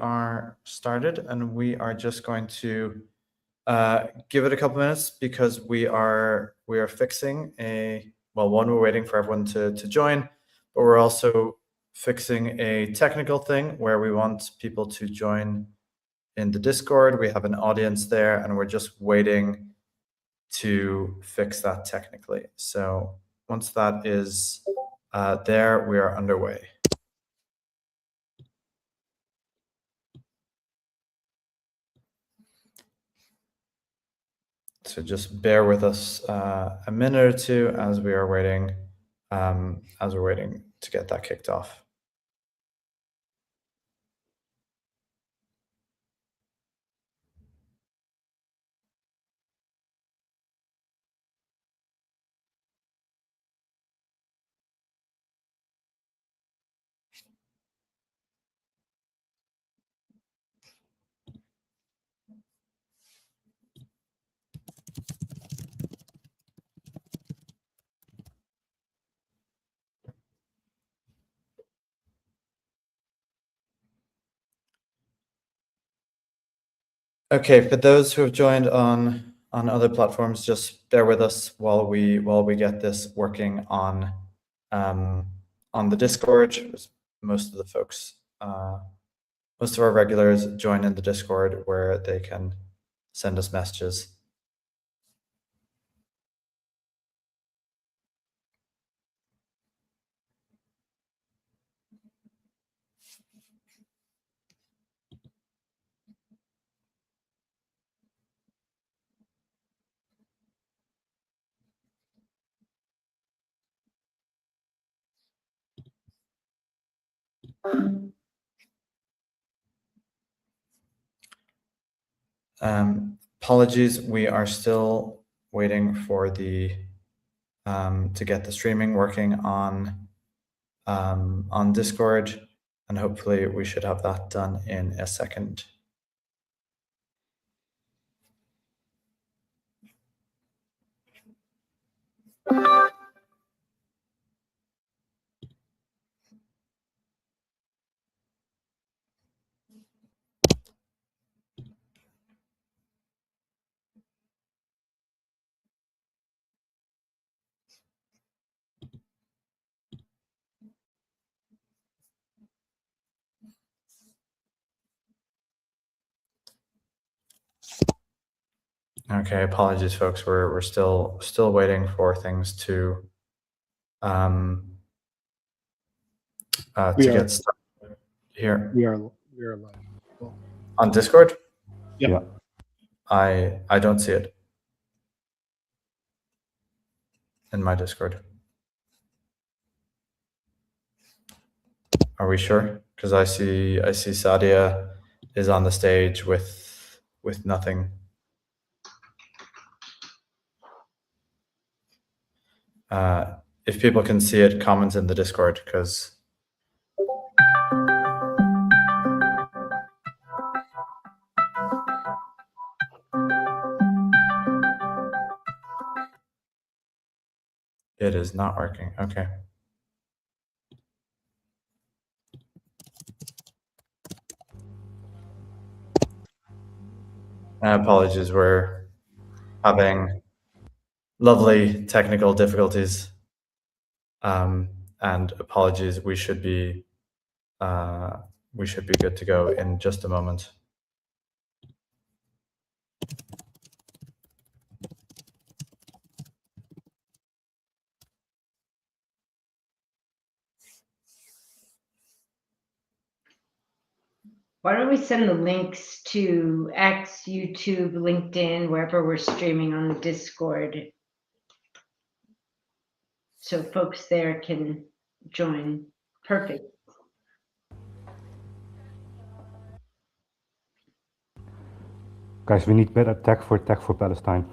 Are started, and we are just going to give it a couple minutes because we are fixing one, we're waiting for everyone to join, but we're also fixing a technical thing where we want people to join in the Discord. We have an audience there, and we're just waiting to fix that technically. So once that is there, we are underway. So just bear with us a minute or two as we are waiting, as we're waiting to get that kicked off. Okay, for those who have joined on other platforms, just bear with us while we get this working on the Discord. Most of the folks, most of our regulars join in the Discord where they can send us messages. Apologies, we are still waiting for the to get the streaming working on Discord, and hopefully we should have that done in a second. Okay, apologies, folks. We're still waiting for things to get started here. We are live. Cool. On Discord? Yep. Yeah. I don't see it in my Discord. Are we sure? Because I see Sadia is on the stage with nothing. If people can see it, comment in the Discord, because it is not working. Okay. Apologies, we're having lovely technical difficulties. And apologies, we should be good to go in just a moment. Why don't we send the links to X, YouTube, LinkedIn, wherever we're streaming on the Discord, so folks there can join. Perfect. Guys, we need better tech for Palestine.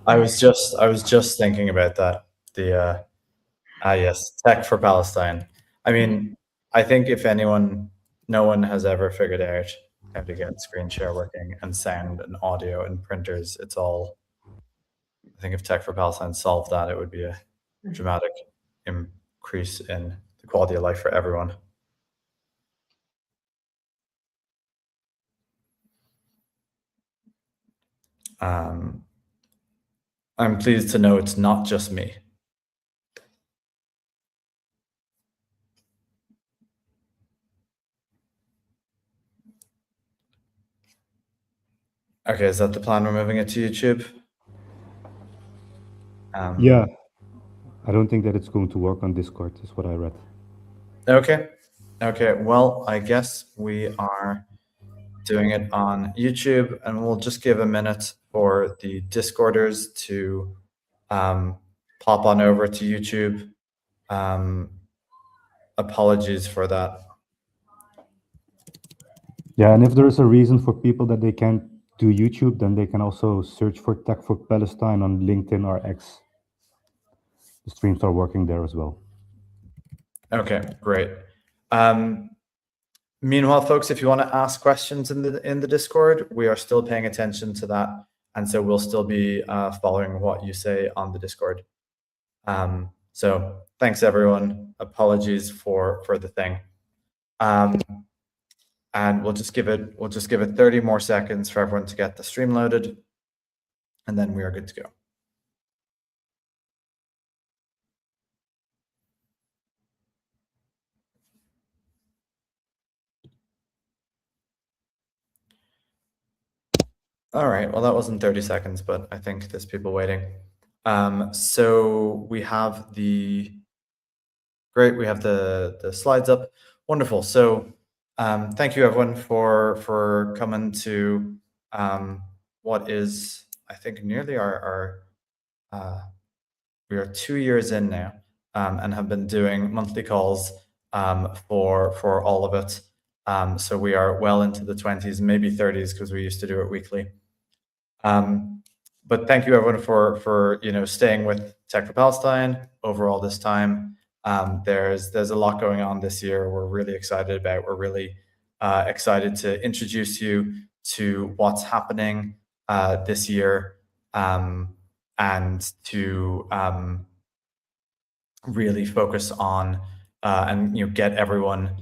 I was just thinking about that. The yes, tech for Palestine. I mean, I think if anyone, no one has ever figured out how to get screen share working and sound and audio and printers. It's all. I think if Tech for Palestine solved that, it would be a dramatic increase in the quality of life for everyone. I'm pleased to know it's not just me. Okay, is that the plan? We're moving it to YouTube? Yeah, I don't think that it's going to work on Discord, is what I read. Okay. Okay, well, I guess we are doing it on YouTube, and we'll just give a minute for the Discorders to pop on over to YouTube. Apologies for that. Yeah, and if there is a reason for people that they can't do YouTube, then they can also search for Tech for Palestine on LinkedIn or X. The streams are working there as well. Okay, great. Meanwhile, folks, if you want to ask questions in the Discord, we are still paying attention to that, and so we'll still be following what you say on the Discord. So thanks everyone. Apologies for the thing, and we'll just give it 30 more seconds for everyone to get the stream loaded, and then we are good to go. All right, well, that wasn't 30 seconds, but I think there's people waiting. So we have the slides up. Wonderful. So thank you everyone for coming to what is, I think, nearly our we are 2 years in now, and have been doing monthly calls for all of it. So we are well into the 20s, maybe 30s, because we used to do it weekly. But thank you everyone for staying with Tech for Palestine over all this time. There's a lot going on this year. We're really excited about. We're really excited to introduce you to what's happening this year, and to really focus on and get everyone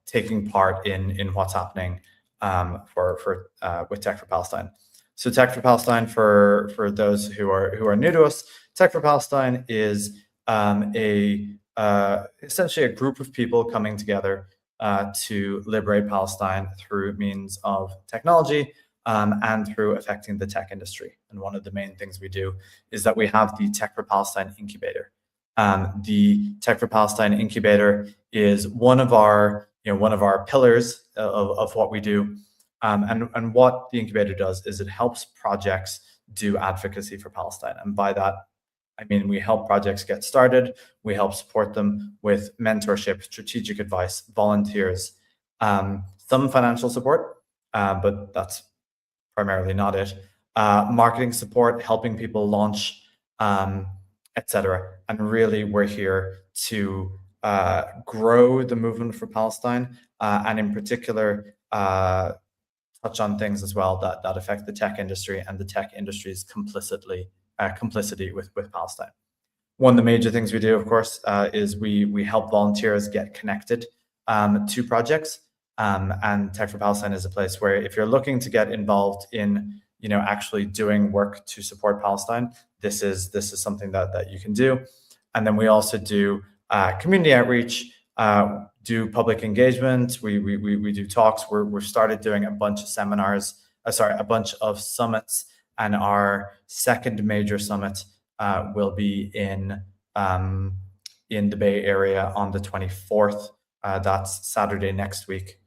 taking part in what's happening with Tech for Palestine. So Tech for Palestine, for those who are new to us, Tech for Palestine is essentially a group of people coming together to liberate Palestine through means of technology and through affecting the tech industry. And one of the main things we do is that we have the Tech for Palestine incubator. The Tech for Palestine incubator is one of our pillars of what we do. And what the incubator does is it helps projects do advocacy for Palestine. And by that, I mean, we help projects get started. We help support them with mentorship, strategic advice, volunteers, some financial support, but that's primarily not it. Marketing support, helping people launch, etc. And really, we're here to grow the movement for Palestine, and in particular, touch on things as well that affect the tech industry and the tech industry's complicity with Palestine. One of the major things we do, of course, is we help volunteers get connected to projects. And Tech for Palestine is a place where if you're looking to get involved in actually doing work to support Palestine, this is something that you can do. And then we also do community outreach, do public engagement. We do talks. We've started doing a bunch of seminars. A bunch of summits, and our second major summit will be in the Bay Area on the 24th. That's Saturday next week,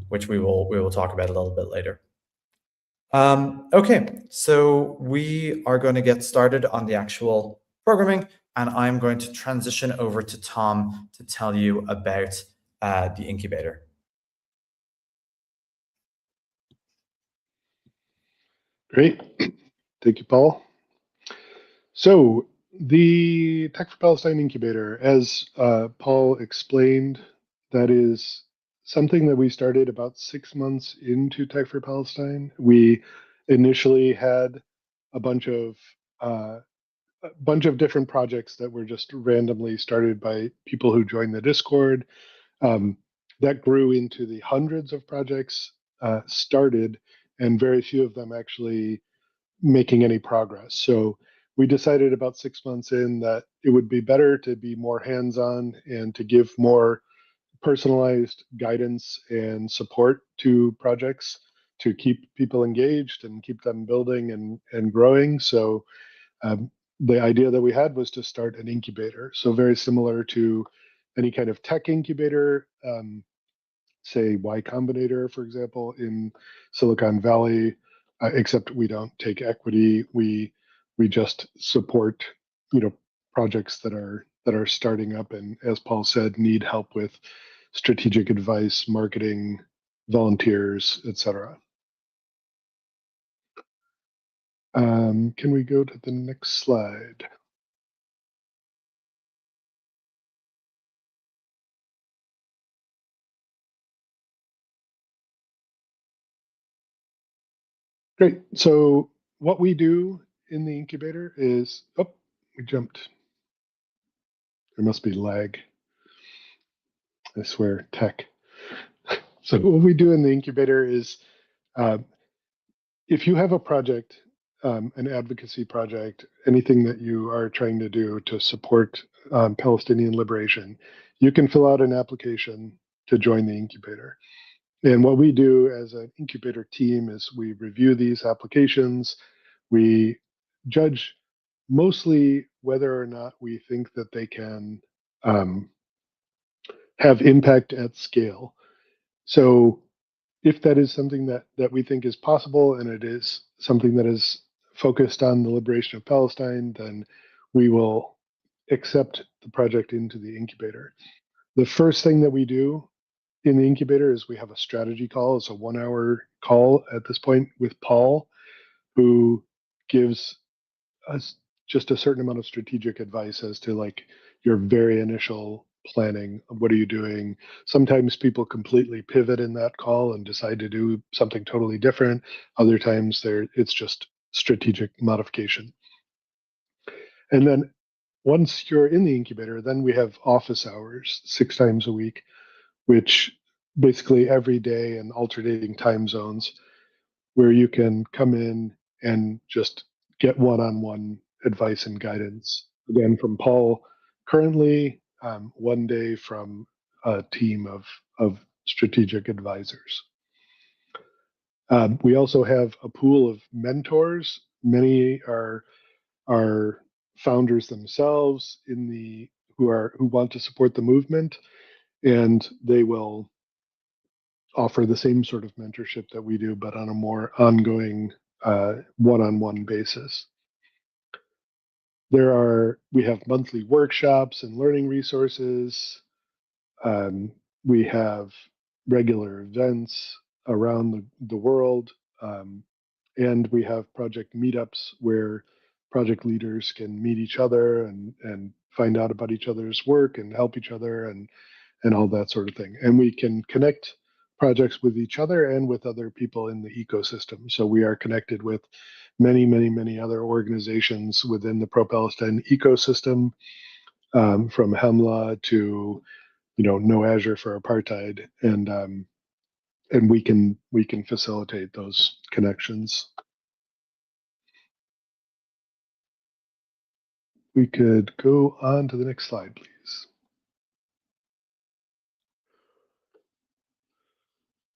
which we will talk about a little bit later. Okay, so we are going to get started on the actual programming, and I'm going to transition over to Tom to tell you about the incubator. Great. Thank you, Paul. So the Tech for Palestine incubator, as Paul explained, that is something that we started about 6 months into Tech for Palestine. We initially had a bunch of different projects that were just randomly started by people who joined the Discord. That grew into the hundreds of projects started, and very few of them actually making any progress. So we decided about 6 months in that it would be better to be more hands-on and to give more personalized guidance and support to projects to keep people engaged and keep them building and growing. So the idea that we had was to start an incubator. So very similar to any kind of tech incubator, say Y Combinator, for example, in Silicon Valley, except we don't take equity. We just support, projects that are starting up and, as Paul said, need help with strategic advice, marketing, volunteers, etc. Can we go to the next slide? Great. So what we do in the incubator is, oh, we jumped. There must be lag. I swear, tech. So what we do in the incubator is, if you have a project, an advocacy project, anything that you are trying to do to support Palestinian liberation, you can fill out an application to join the incubator. And what we do as an incubator team is we review these applications. We judge mostly whether or not we think that they can have impact at scale. So if that is something that we think is possible and it is something that is focused on the liberation of Palestine, then we will accept the project into the incubator. The first thing that we do in the incubator is we have a strategy call. It's a 1-hour call at this point with Paul, who gives us just a certain amount of strategic advice as to like your very initial planning. What are you doing? Sometimes people completely pivot in that call and decide to do something totally different. Other times it's just strategic modification. And then once you're in the incubator, then we have office hours 6 times a week, which basically every day in alternating time zones, where you can come in and just get one-on-one advice and guidance. Again, from Paul, currently, one day from a team of strategic advisors. We also have a pool of mentors. Many are founders themselves who want to support the movement, and they will offer the same sort of mentorship that we do, but on a more ongoing one-on-one basis. We have monthly workshops and learning resources. We have regular events around the world. And we have project meetups where project leaders can meet each other and find out about each other's work and help each other and all that sort of thing. And we can connect projects with each other and with other people in the ecosystem. So we are connected with many, many, many other organizations within the pro-Palestine ecosystem, from Hemla to, No Azure for Apartheid, and we can facilitate those connections. We could go on to the next slide, please.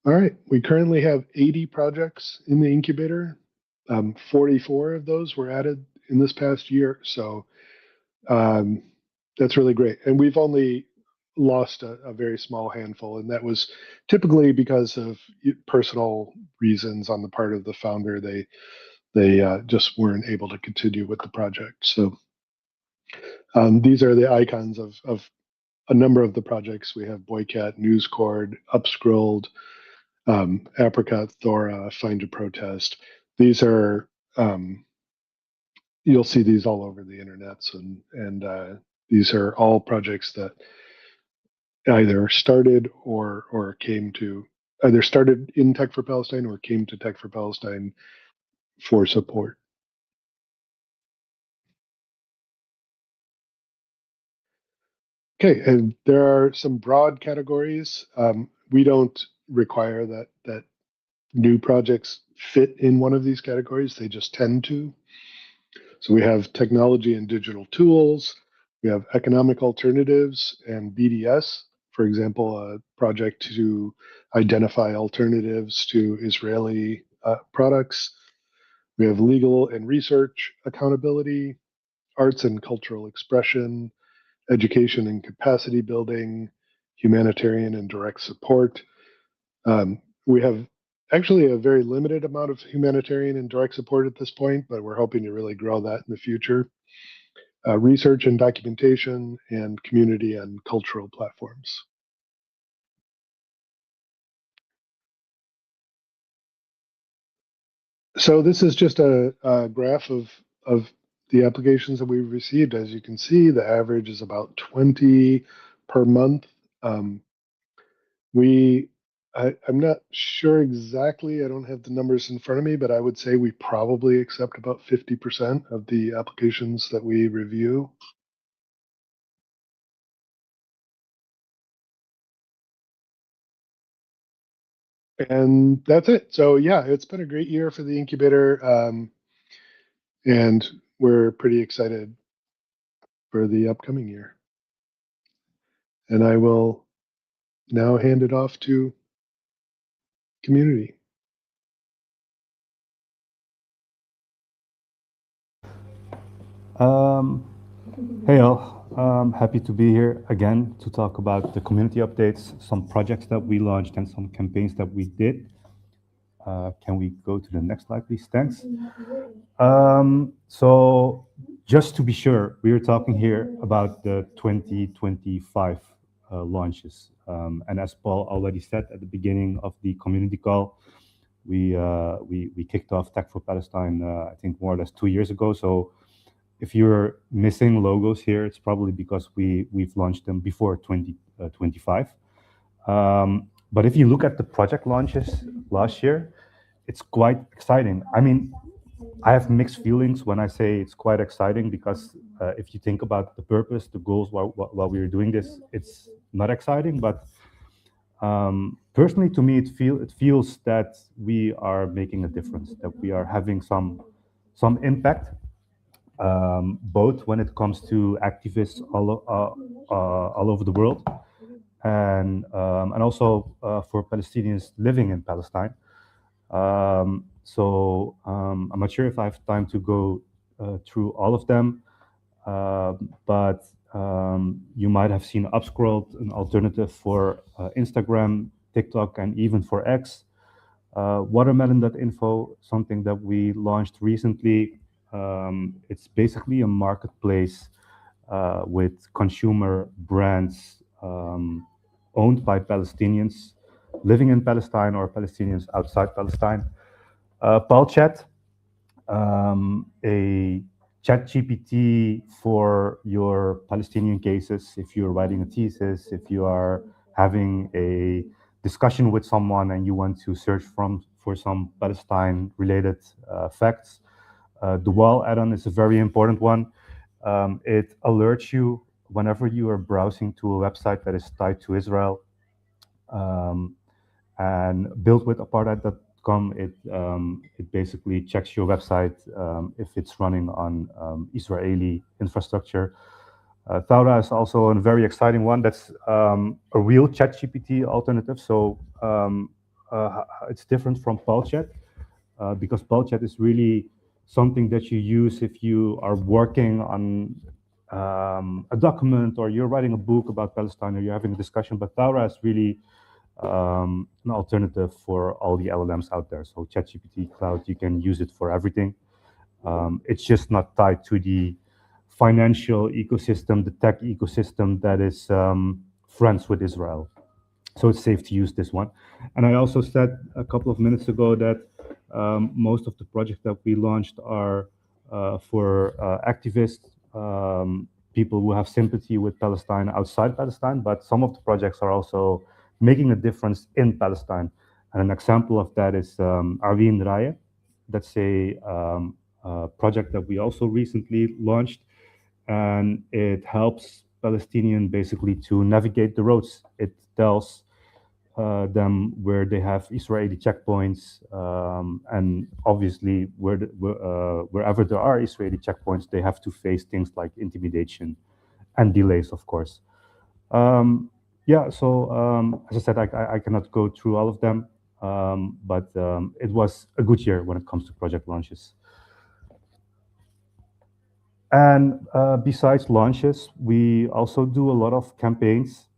All right, we currently have 80 projects in the incubator. 44 of those were added in this past year, so that's really great. And we've only lost a very small handful, and that was typically because of personal reasons on the part of the founder. They just weren't able to continue with the project. So these are the icons of a number of the projects. We have Boycat, Newscord, Upscrolled, Apricot, Thora, Find a Protest. These are, you'll see these all over the internet, and these are all projects that either started or came to, either started in Tech for Palestine or came to Tech for Palestine for support. Okay, and there are some broad categories. We don't require that new projects fit in one of these categories. They just tend to. So we have technology and digital tools. We have economic alternatives and BDS, for example, a project to identify alternatives to Israeli products. We have legal and research accountability, arts and cultural expression, education and capacity building, humanitarian and direct support. We have actually a very limited amount of humanitarian and direct support at this point, but we're hoping to really grow that in the future. Research and documentation, and community and cultural platforms. So this is just a graph of the applications that we've received. As you can see, the average is about 20 per month. I'm not sure exactly. I don't have the numbers in front of me, but I would say we probably accept about 50% of the applications that we review. And that's it. So yeah, it's been a great year for the incubator, and we're pretty excited for the upcoming year. And I will now hand it off to community. Hey all, happy to be here again to talk about the community updates, some projects that we launched and some campaigns that we did. Can we go to the next slide, please? Thanks. So just to be sure, we are talking here about the 2025 launches. And as Paul already said at the beginning of the community call, we kicked off Tech for Palestine, I think more or less 2 years ago. So if you're missing logos here, it's probably because we've launched them before 2025. But if you look at the project launches last year, it's quite exciting. I mean, I have mixed feelings when I say it's quite exciting because if you think about the purpose, the goals while we are doing this, it's not exciting. But personally, to me, it feels that we are making a difference, that we are having some impact, both when it comes to activists all over the world, and also for Palestinians living in Palestine. So I'm not sure if I have time to go through all of them, but you might have seen Upscrolled, an alternative for Instagram, TikTok, and even for X. Watermelon.info, something that we launched recently. It's basically a marketplace with consumer brands owned by Palestinians living in Palestine or Palestinians outside Palestine. PalChat, a chat GPT for your Palestinian cases. If you're writing a thesis, if you are having a discussion with someone and you want to search for some Palestine-related facts, the Wall add-on is a very important one. It alerts you whenever you are browsing to a website that is tied to Israel. And built with apartheid.com, it basically checks your website if it's running on Israeli infrastructure. Thaura is also a very exciting one. That's a real ChatGPT alternative. So it's different from PalChat because PalChat is really something that you use if you are working on a document or you're writing a book about Palestine or you're having a discussion. But Thaura is really an alternative for all the LLMs out there. So ChatGPT Cloud, you can use it for everything. It's just not tied to the financial ecosystem, the tech ecosystem that is friends with Israel. So it's safe to use this one. And I also said a couple of minutes ago that most of the projects that we launched are for activists, people who have sympathy with Palestine outside Palestine, but some of the projects are also making a difference in Palestine. And an example of that is Arvin Raya. That's a project that we also recently launched, and it helps Palestinians basically to navigate the roads. It tells them where they have Israeli checkpoints, and obviously wherever there are Israeli checkpoints, they have to face things like intimidation and delays, of course. Yeah, so as I said, I cannot go through all of them, but it was a good year when it comes to project launches. And besides launches, we also do a lot of campaigns.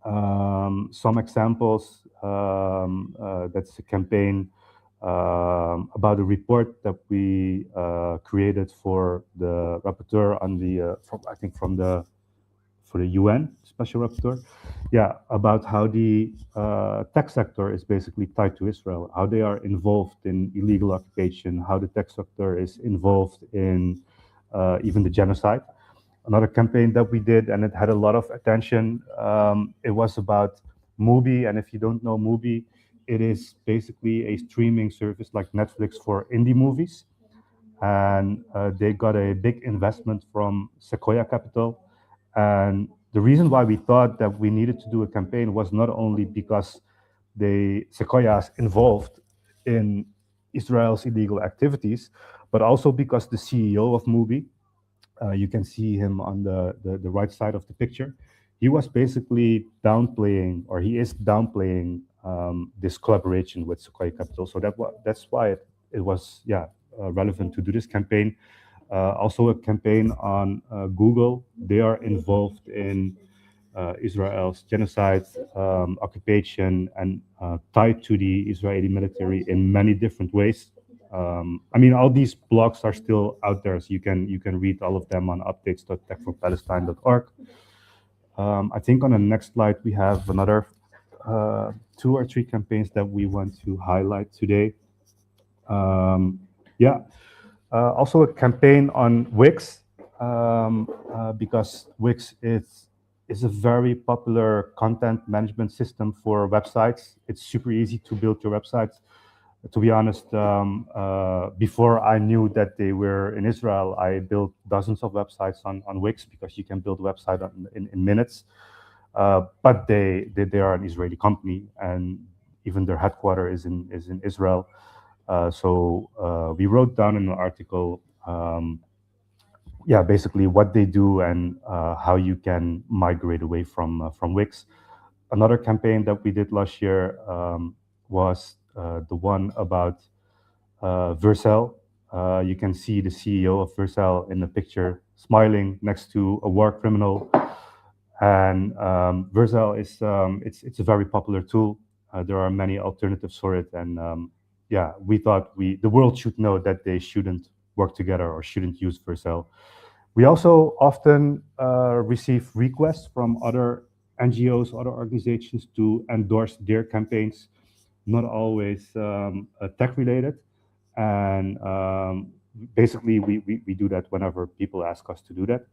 Some examples, that's a campaign about a report that we created for the rapporteur on the, for the UN special rapporteur, yeah, about how the tech sector is basically tied to Israel, how they are involved in illegal occupation, how the tech sector is involved in even the genocide. Another campaign that we did, and it had a lot of attention, it was about Mubi. And if you don't know Mubi, it is basically a streaming service like Netflix for indie movies. And they got a big investment from Sequoia Capital. And the reason why we thought that we needed to do a campaign was not only because Sequoia is involved in Israel's illegal activities, but also because the CEO of Mubi, you can see him on the right side of the picture. He was basically downplaying, or he is downplaying, this collaboration with Sequoia Capital. So that's why it was relevant to do this campaign. Also a campaign on Google. They are involved in Israel's genocide, occupation, and tied to the Israeli military in many different ways. I mean, all these blogs are still out there, so you can read all of them on updates.techforpalestine.org. I think on the next slide we have another 2 or 3 campaigns that we want to highlight today. Also a campaign on Wix, because Wix is a very popular content management system for websites. It's super easy to build your websites. To be honest, before I knew that they were in Israel, I built dozens of websites on Wix, because you can build a website in minutes. But they are an Israeli company, and even their headquarters is in Israel. So we wrote down in an article, basically what they do and how you can migrate away from Wix. Another campaign that we did last year was the one about Vercel. You can see the CEO of Vercel in the picture smiling next to a war criminal. And Vercel is it's a very popular tool. There are many alternatives for it, and we thought the world should know that they shouldn't work together or shouldn't use Vercel. We also often receive requests from other NGOs, other organizations to endorse their campaigns, not always tech related. And basically, we do that whenever people ask us to do that.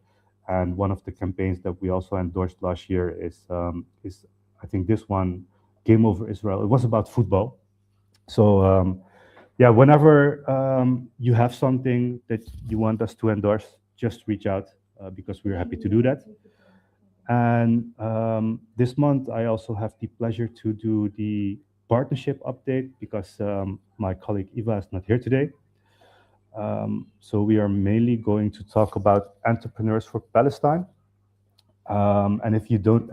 And one of the campaigns that we also endorsed last year is I think this one, Game Over Israel. It was about football. So whenever you have something that you want us to endorse, just reach out, because we're happy to do that. And this month, I also have the pleasure to do the partnership update, because my colleague Eva is not here today. So we are mainly going to talk about Entrepreneurs for Palestine. And if you don't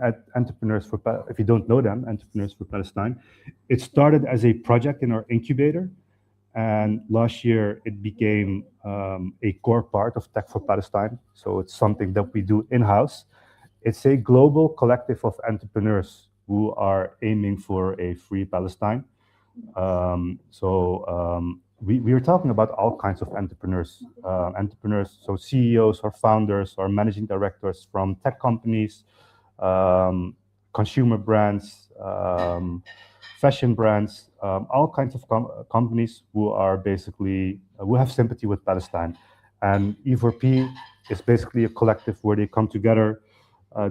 know them, Entrepreneurs for Palestine, it started as a project in our incubator. And last year, it became a core part of Tech for Palestine. So it's something that we do in-house. It's a global collective of entrepreneurs who are aiming for a free Palestine. We are talking about all kinds of entrepreneurs, so CEOs or founders or managing directors from tech companies, consumer brands, fashion brands, all kinds of companies who are basically, who have sympathy with Palestine. And E4P is basically a collective where they come together.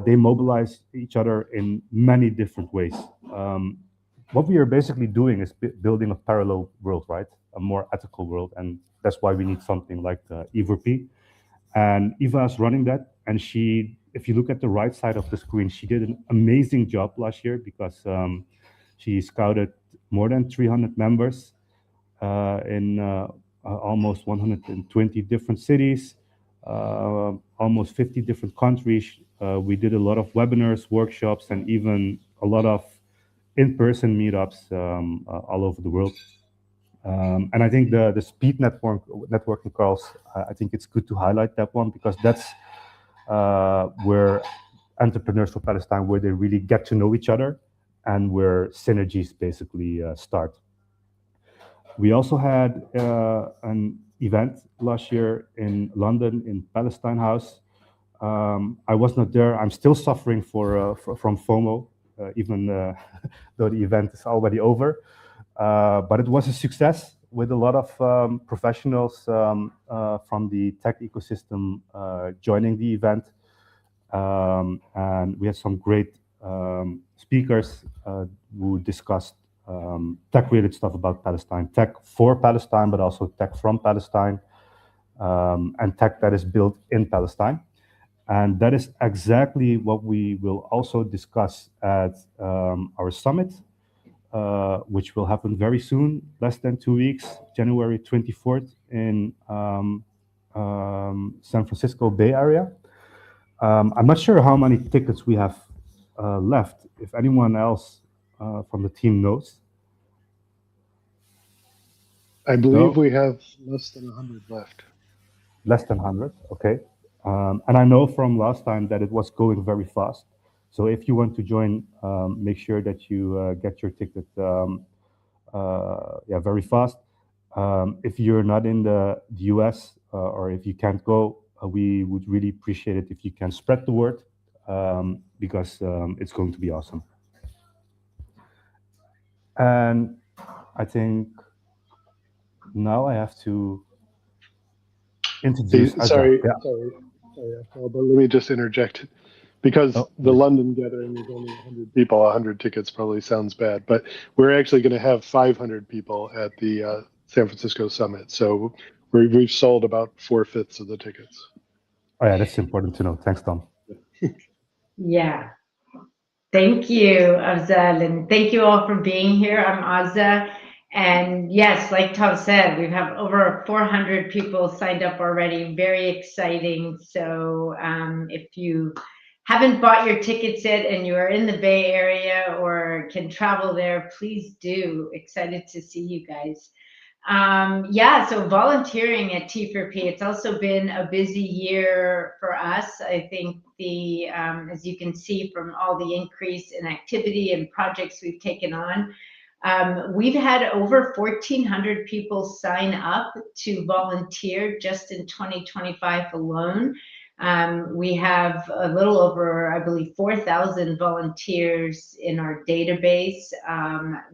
They mobilize each other in many different ways. What we are basically doing is building a parallel world, right? A more ethical world. And that's why we need something like E4P. And Eva is running that. And she, if you look at the right side of the screen, she did an amazing job last year, because She scouted more than 300 members in almost 120 different cities, almost 50 different countries. We did a lot of webinars, workshops, and even a lot of in-person meetups all over the world. And I think the speed networking calls, I think it's good to highlight that one, because that's where Entrepreneurs for Palestine, where they really get to know each other and where synergies basically start. We also had an event last year in London in Palestine House. I was not there. I'm still suffering from FOMO, even though the event is already over. But it was a success with a lot of professionals from the tech ecosystem joining the event. And we had some great speakers who discussed tech-related stuff about Palestine, tech for Palestine, but also tech from Palestine, and tech that is built in Palestine. And that is exactly what we will also discuss at our summit, which will happen very soon, less than 2 weeks, January 24th in San Francisco Bay Area. I'm not sure how many tickets we have left. If anyone else from the team knows. I believe No? we have less than 100 left. Less than 100, okay. And I know from last time that it was going very fast. So if you want to join, make sure that you get your ticket very fast. If you're not in the US or if you can't go, we would really appreciate it if you can spread the word, because it's going to be awesome. And I think now I have to introduce. Sorry, Yeah. Paul, but let me just interject. Because the yeah. London gathering is only 100 people, 100 tickets probably sounds bad, but we're actually going to have 500 people at the San Francisco summit. So we've sold about 4/5 of the tickets. Oh yeah, that's important to know. Thanks, Tom. Yeah. Thank you, Afzal, and thank you all for being here. I'm Azza, and yes, like Tom said, we have over 400 people signed up already. Very exciting. So if you haven't bought your tickets yet and you are in the Bay Area or can travel there, please do. Excited to see you guys. So volunteering at T4P, it's also been a busy year for us. I think as you can see from all the increase in activity and projects we've taken on, we've had over 1,400 people sign up to volunteer just in 2025 alone. We have a little over, I believe, 4,000 volunteers in our database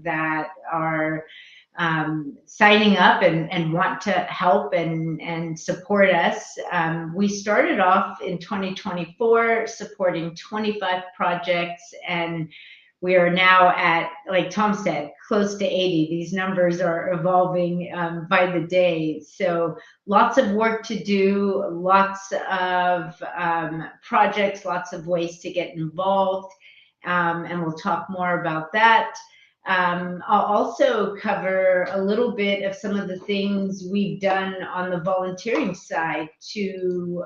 that are signing up and want to help and support us. We started off in 2024 supporting 25 projects, and we are now at, like Tom said, close to 80. These numbers are evolving by the day. So lots of work to do, lots of projects, lots of ways to get involved, and we'll talk more about that. I'll also cover a little bit of some of the things we've done on the volunteering side to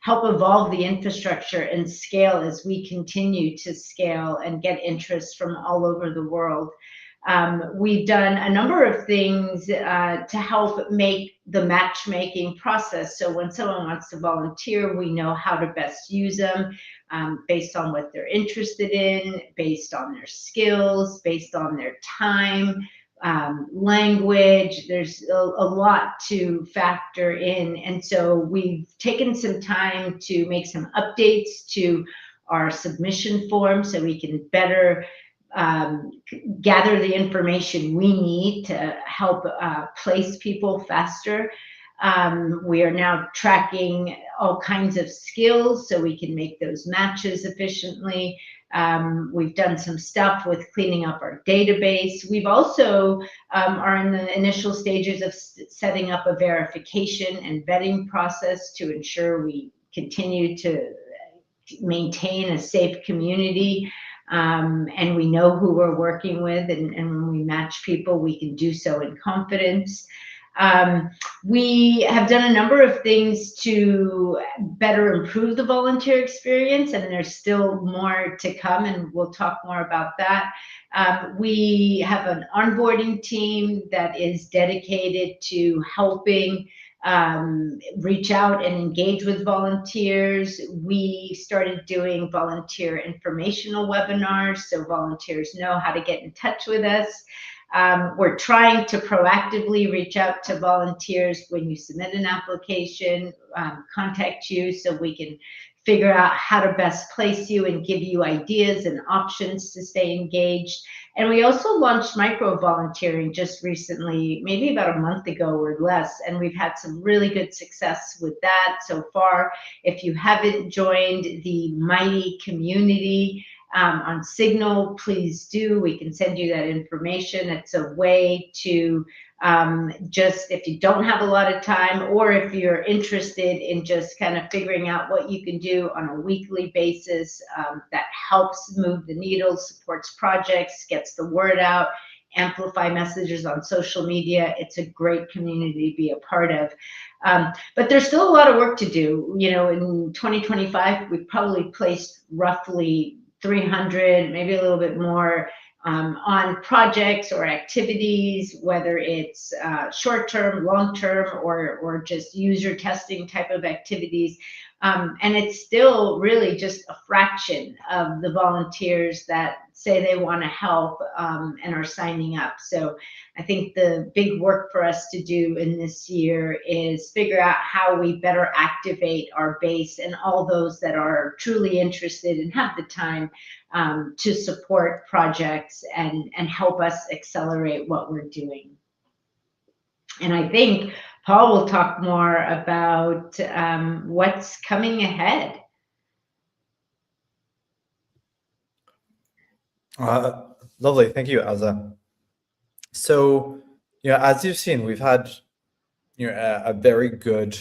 help evolve the infrastructure and scale as we continue to scale and get interest from all over the world. We've done a number of things to help make the matchmaking process. So when someone wants to volunteer, we know how to best use them based on what they're interested in, based on their skills, based on their time, language. There's a lot to factor in. And so we've taken some time to make some updates to our submission form so we can better gather the information we need to help place people faster. We are now tracking all kinds of skills so we can make those matches efficiently. We've done some stuff with cleaning up our database. We've also are in the initial stages of setting up a verification and vetting process to ensure we continue to maintain a safe community. and we know who we're working with, and when we match people, we can do so in confidence. We have done a number of things to better improve the volunteer experience, and there's still more to come, and we'll talk more about that. We have an onboarding team that is dedicated to helping reach out and engage with volunteers. We started doing volunteer informational webinars so volunteers know how to get in touch with us. We're trying to proactively reach out to volunteers when you submit an application, contact you so we can figure out how to best place you and give you ideas and options to stay engaged. And we also launched micro volunteering just recently, maybe about a month ago or less, and we've had some really good success with that so far. If you haven't joined the Mighty community on Signal, please do. We can send you that information. It's a way to just, if you don't have a lot of time, or if you're interested in just kind of figuring out what you can do on a weekly basis, that helps move the needle, supports projects, gets the word out, amplify messages on social media. It's a great community to be a part of. But there's still a lot of work to do. You know, in 2025, we've probably placed roughly 300, maybe a little bit more, on projects or activities, whether it's short-term, long-term, or just user testing type of activities. And it's still really just a fraction of the volunteers that say they want to help and are signing up. So I think the big work for us to do in this year is figure out how we better activate our base and all those that are truly interested and have the time to support projects and help us accelerate what we're doing. And I think Paul will talk more about what's coming ahead. Lovely, thank you, Azza. So, you know, as you've seen, we've had, you know, a very good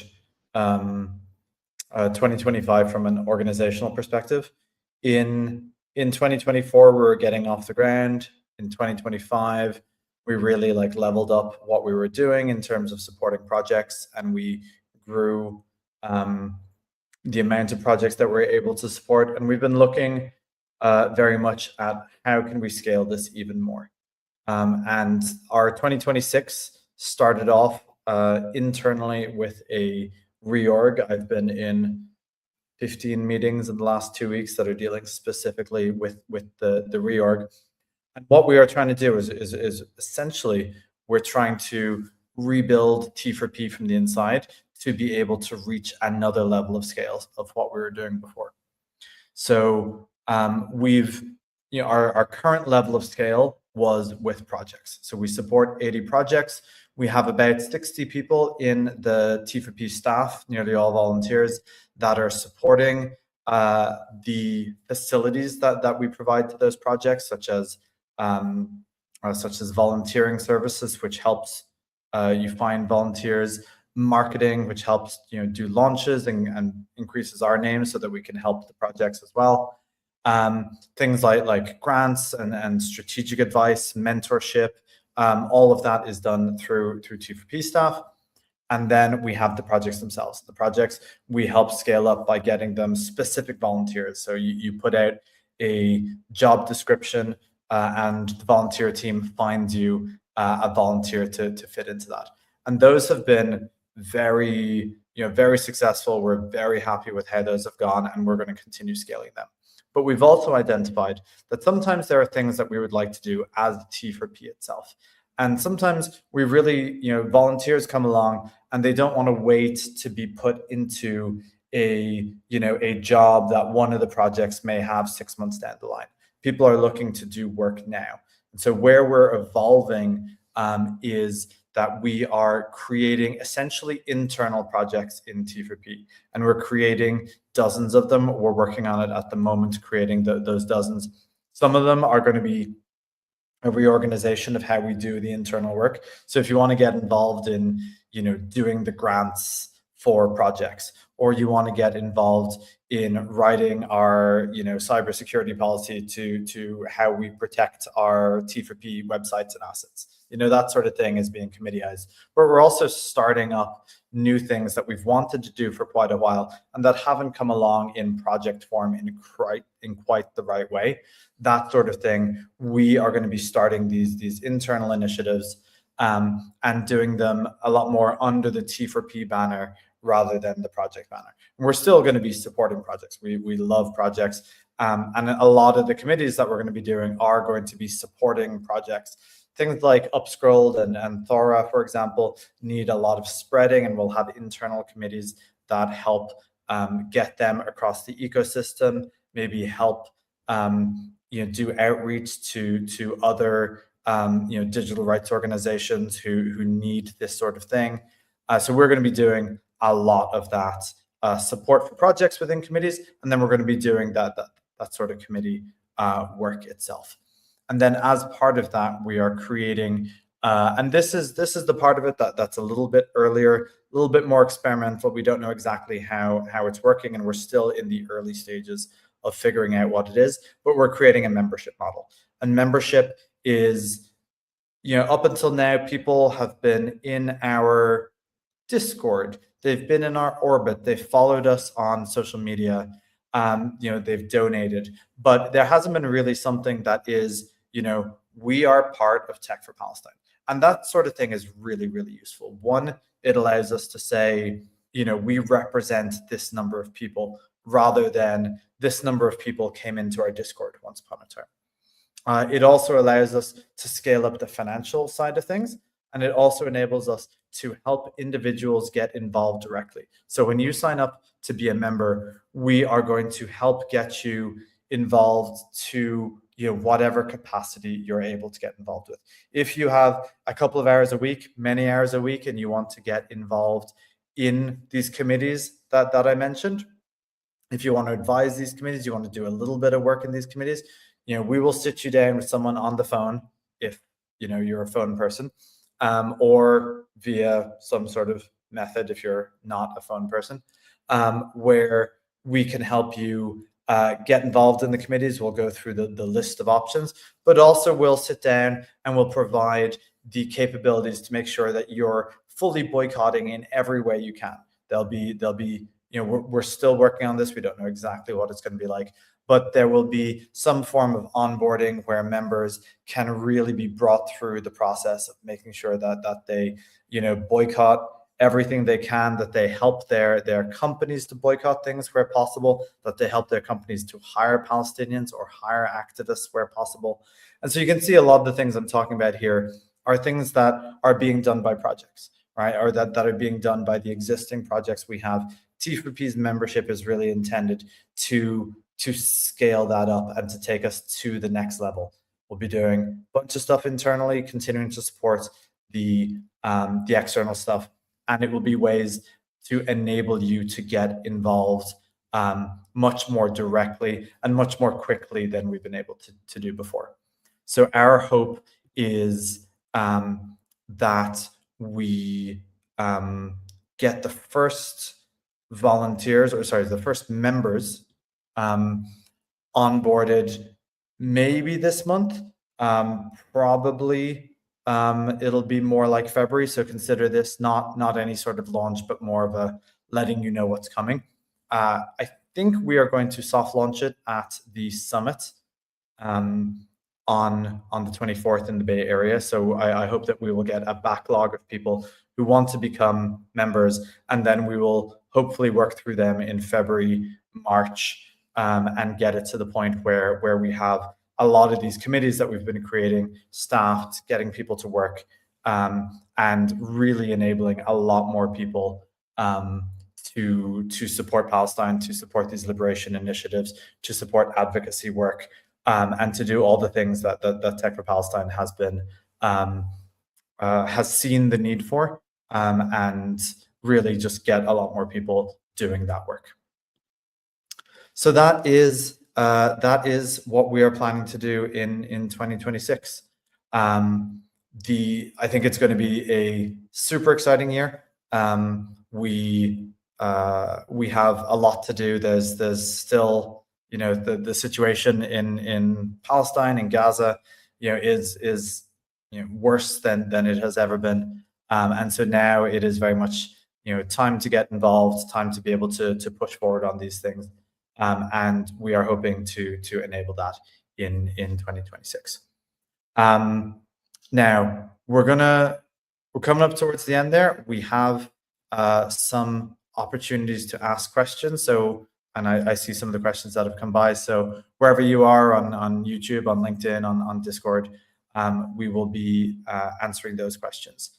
2025 from an organizational perspective. In 2024, we were getting off the ground. In 2025, we really like leveled up what we were doing in terms of supporting projects, and we grew the amount of projects that we're able to support. And we've been looking very much at how can we scale this even more. And our 2026 started off internally with a reorg. I've been in 15 meetings in the last 2 weeks that are dealing specifically with the reorg. And what we are trying to do is essentially we're trying to rebuild T4P from the inside to be able to reach another level of scale of what we were doing before. So we've, you know, our current level of scale was with projects. So we support 80 projects. We have about 60 people in the T4P staff, nearly all volunteers, that are supporting the facilities that we provide to those projects, such as volunteering services, which helps you find volunteers, marketing, which helps, you know, do launches and increases our name so that we can help the projects as well. Things like grants and strategic advice, mentorship, all of that is done through T4P staff. And then we have the projects themselves. The projects we help scale up by getting them specific volunteers. So you put out a job description and the volunteer team finds you a volunteer to fit into that. And those have been very successful. We're very happy with how those have gone, and we're going to continue scaling them. But we've also identified that sometimes there are things that we would like to do as T4P itself. And sometimes we really, you know, volunteers come along and they don't want to wait to be put into a job that one of the projects may have 6 months down the line. People are looking to do work now. And so where we're evolving is that we are creating essentially internal projects in T4P, and we're creating dozens of them. We're working on it at the moment, creating those dozens. Some of them are going to be a reorganization of how we do the internal work. So if you want to get involved in, you know, doing the grants for projects, or you want to get involved in writing our cybersecurity policy to how we protect our T4P websites and assets. That sort of thing is being committeeized. But we're also starting up new things that we've wanted to do for quite a while and that haven't come along in project form in quite the right way. That sort of thing, we are going to be starting these internal initiatives and doing them a lot more under the T4P banner rather than the project banner. And we're still going to be supporting projects. We love projects. And a lot of the committees that we're going to be doing are going to be supporting projects. Things like Upscrolled and Thora, for example, need a lot of spreading, and we'll have internal committees that help get them across the ecosystem, maybe help do outreach to other digital rights organizations who need this sort of thing. So we're going to be doing a lot of that support for projects within committees, and then we're going to be doing that sort of committee work itself. And then as part of that, we are creating, and this is the part of it that's a little bit earlier, a little bit more experimental. We don't know exactly how it's working, and we're still in the early stages of figuring out what it is, but we're creating a membership model. And membership is, up until now, people have been in our Discord, they've been in our orbit, they've followed us on social media, they've donated, but there hasn't been really something that is, we are part of Tech for Palestine. And that sort of thing is really, really useful. One, it allows us to say, we represent this number of people rather than this number of people came into our Discord once upon a time. It also allows us to scale up the financial side of things, and it also enables us to help individuals get involved directly. So when you sign up to be a member, we are going to help get you involved to whatever capacity you're able to get involved with. If you have a couple of hours a week, many hours a week, and you want to get involved in these committees that I mentioned, if you want to advise these committees, you want to do a little bit of work in these committees, we will sit you down with someone on the phone if you're a phone person, or via some sort of method if you're not a phone person, where we can help you get involved in the committees. We'll go through the list of options, but also we'll sit down and we'll provide the capabilities to make sure that you're fully boycotting in every way you can. There'll be we're still working on this. We don't know exactly what it's going to be like, but there will be some form of onboarding where members can really be brought through the process of making sure that they boycott everything they can, that they help their companies to boycott things where possible, that they help their companies to hire Palestinians or hire activists where possible. And so you can see a lot of the things I'm talking about here are things that are being done by projects, right? Or that are being done by the existing projects we have. T4P's membership is really intended to scale that up and to take us to the next level. We'll be doing a bunch of stuff internally, continuing to support the external stuff, and it will be ways to enable you to get involved much more directly and much more quickly than we've been able to do before. So our hope is that we get the first the first members onboarded maybe this month. Probably it'll be more like February. So consider this not any sort of launch, but more of a letting you know what's coming. I think we are going to soft launch it at the summit on the 24th in the Bay Area. So I hope that we will get a backlog of people who want to become members, and then we will hopefully work through them in February, March, and get it to the point where we have a lot of these committees that we've been creating staffed, getting people to work, and really enabling a lot more people to support Palestine, to support these liberation initiatives, to support advocacy work, and to do all the things that Tech for Palestine has been has seen the need for, and really just get a lot more people doing that work. So that is what we are planning to do in 2026. I think it's going to be a super exciting year. We we have a lot to do. There's still, you know, the situation in Palestine and Gaza, you know, is you know, worse than it has ever been. And so now it is very much, you know, time to get involved, time to be able to push forward on these things. And we are hoping to enable that in 2026. Now we're coming up towards the end there. We have some opportunities to ask questions. So, and I see some of the questions that have come by. So wherever you are on YouTube, on LinkedIn, on Discord, we will be answering those questions.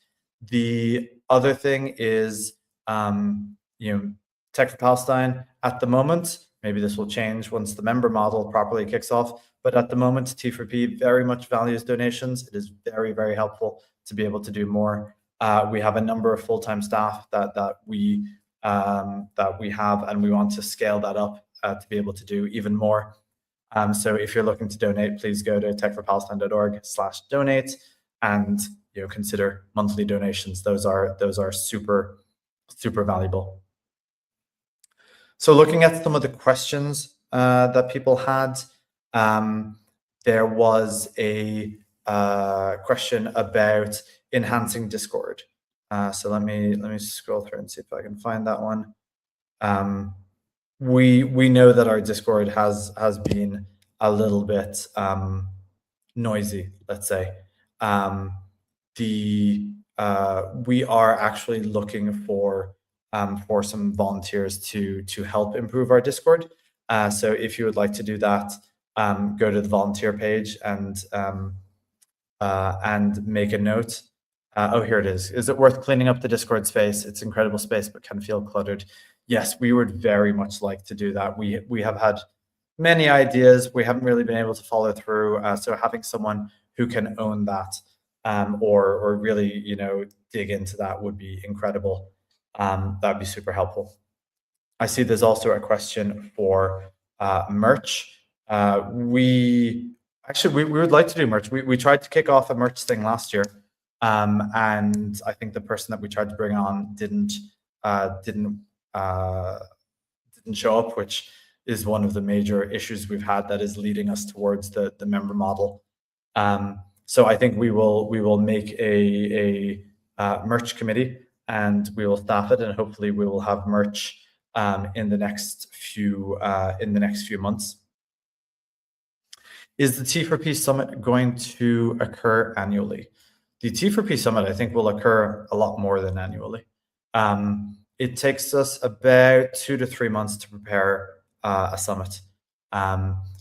The other thing is, you know, Tech for Palestine at the moment, maybe this will change once the member model properly kicks off, but at the moment, T4P very much values donations. It is very, very helpful to be able to do more. We have a number of full-time staff that we have, and we want to scale that up to be able to do even more. So if you're looking to donate, please go to techforpalestine.org/donate and, you know, consider monthly donations. Those are super, super valuable. So looking at some of the questions that people had, there was a question about enhancing Discord. So let me scroll through and see if I can find that one. We know that our Discord has been a little bit noisy, let's say. We are actually looking for some volunteers to help improve our Discord. So if you would like to do that, go to the volunteer page and make a note. Oh, here it is. Is it worth cleaning up the Discord space? It's incredible space, but can feel cluttered. Yes, we would very much like to do that. We have had many ideas. We haven't really been able to follow through. So having someone who can own that or really, you know, dig into that would be incredible. That'd be super helpful. I see there's also a question for merch. We would like to do merch. We tried to kick off a merch thing last year, and I think the person that we tried to bring on didn't show up, which is one of the major issues we've had that is leading us towards the member model. So I think we will make a merch committee, and we will staff it, and hopefully we will have merch in the next few months. Is the T4P Summit going to occur annually? The T4P Summit, I think, will occur a lot more than annually. It takes us about 2 to 3 months to prepare a summit.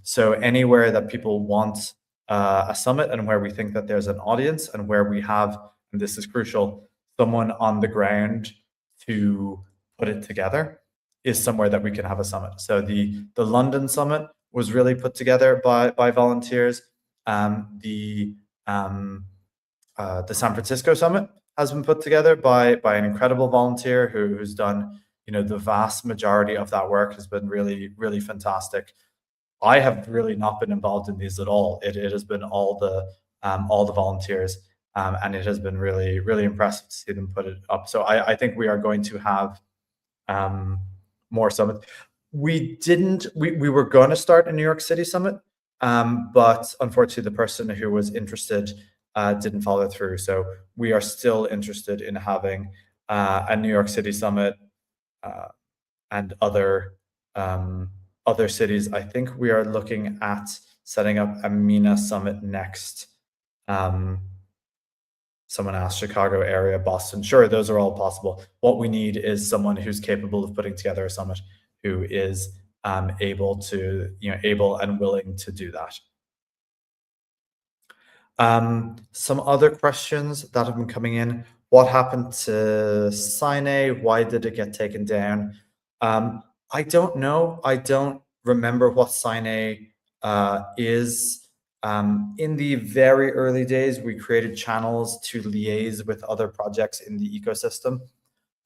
So anywhere that people want a summit and where we think that there's an audience and where we have, and this is crucial, someone on the ground to put it together is somewhere that we can have a summit. So the London Summit was really put together by volunteers. The San Francisco Summit has been put together by an incredible volunteer who's done, you know, the vast majority of that work has been really, really fantastic. I have really not been involved in these at all. It has been all the volunteers, and it has been really, really impressive to see them put it up. So I think we are going to have more summits. We were going to start a New York City summit, but unfortunately the person who was interested didn't follow through. So we are still interested in having a New York City summit and other cities. I think we are looking at setting up a MENA summit next. Someone asked Chicago area, Boston. Sure, those are all possible. What we need is someone who's capable of putting together a summit, who is able and willing to do that. Some other questions that have been coming in. What happened to Sine? Why did it get taken down? I don't know. I don't remember what Sine is. In the very early days, we created channels to liaise with other projects in the ecosystem.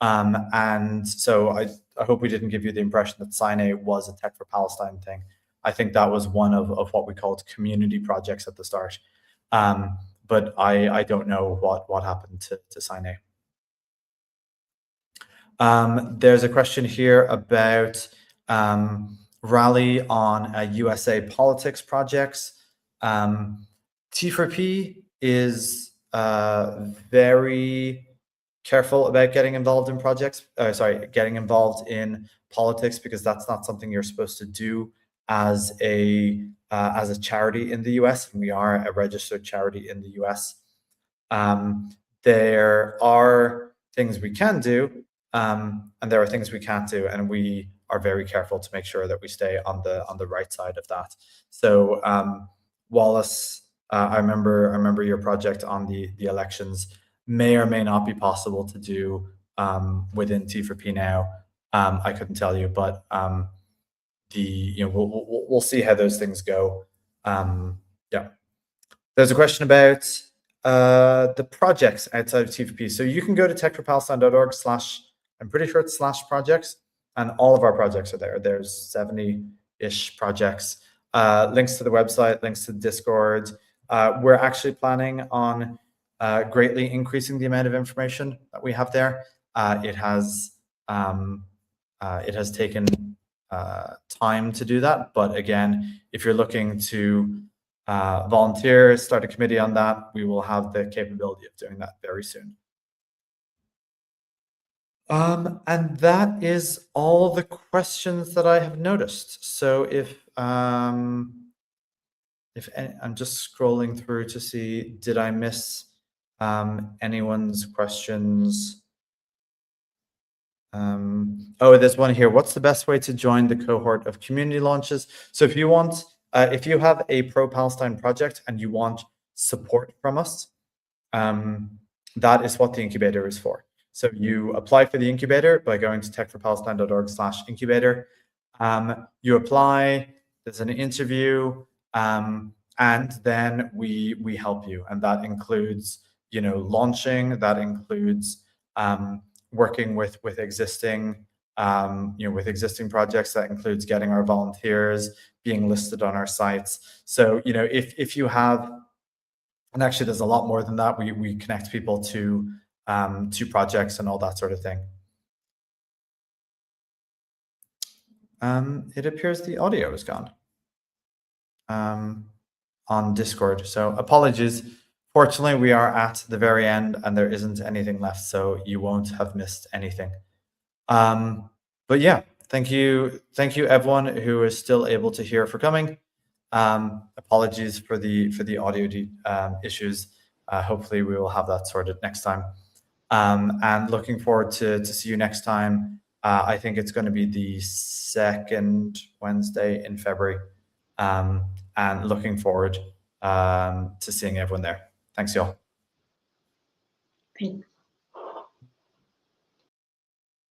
And so I hope we didn't give you the impression that Sine was a Tech for Palestine thing. I think that was one of what we called community projects at the start. But I don't know what happened to Sine. There's a question here about rally on USA politics projects. T4P is very careful about getting involved in projects. Getting involved in politics, because that's not something you're supposed to do as a charity in the US. And we are a registered charity in the US. There are things we can do, and there are things we can't do, and we are very careful to make sure that we stay on the right side of that. So Wallace, I remember your project on the elections may or may not be possible to do within T4P now. I couldn't tell you, but we'll see how those things go. Yeah, there's a question about the projects outside of T4P. So you can go to techforpalestine.org/ I'm pretty sure it's /projects, and all of our projects are there. There's 70-ish projects. Links to the website, links to the Discord. We're actually planning on greatly increasing the amount of information that we have there. It has taken time to do that, but again, if you're looking to volunteer, start a committee on that, we will have the capability of doing that very soon. And that is all the questions that I have noticed. So if I'm just scrolling through to see, did I miss anyone's questions? Oh, there's one here. What's the best way to join the cohort of community launches? So if you want, if you have a pro-Palestine project and you want support from us, that is what the incubator is for. So you apply for the incubator by going to techforpalestine.org/incubator. You apply, there's an interview, and then we help you. And that includes, launching, that includes working with existing with existing projects, that includes getting our volunteers, being listed on our sites. So if you have, and actually there's a lot more than that, we connect people to projects and all that sort of thing. It appears the audio is gone on Discord, so apologies. Fortunately, we are at the very end and there isn't anything left, so you won't have missed anything. But yeah, thank you everyone who is still able to hear for coming. Apologies for the audio issues. Hopefully we will have that sorted next time. And looking forward to see you next time. I think it's going to be the second Wednesday in February. And looking forward to seeing everyone there. Thanks, y'all.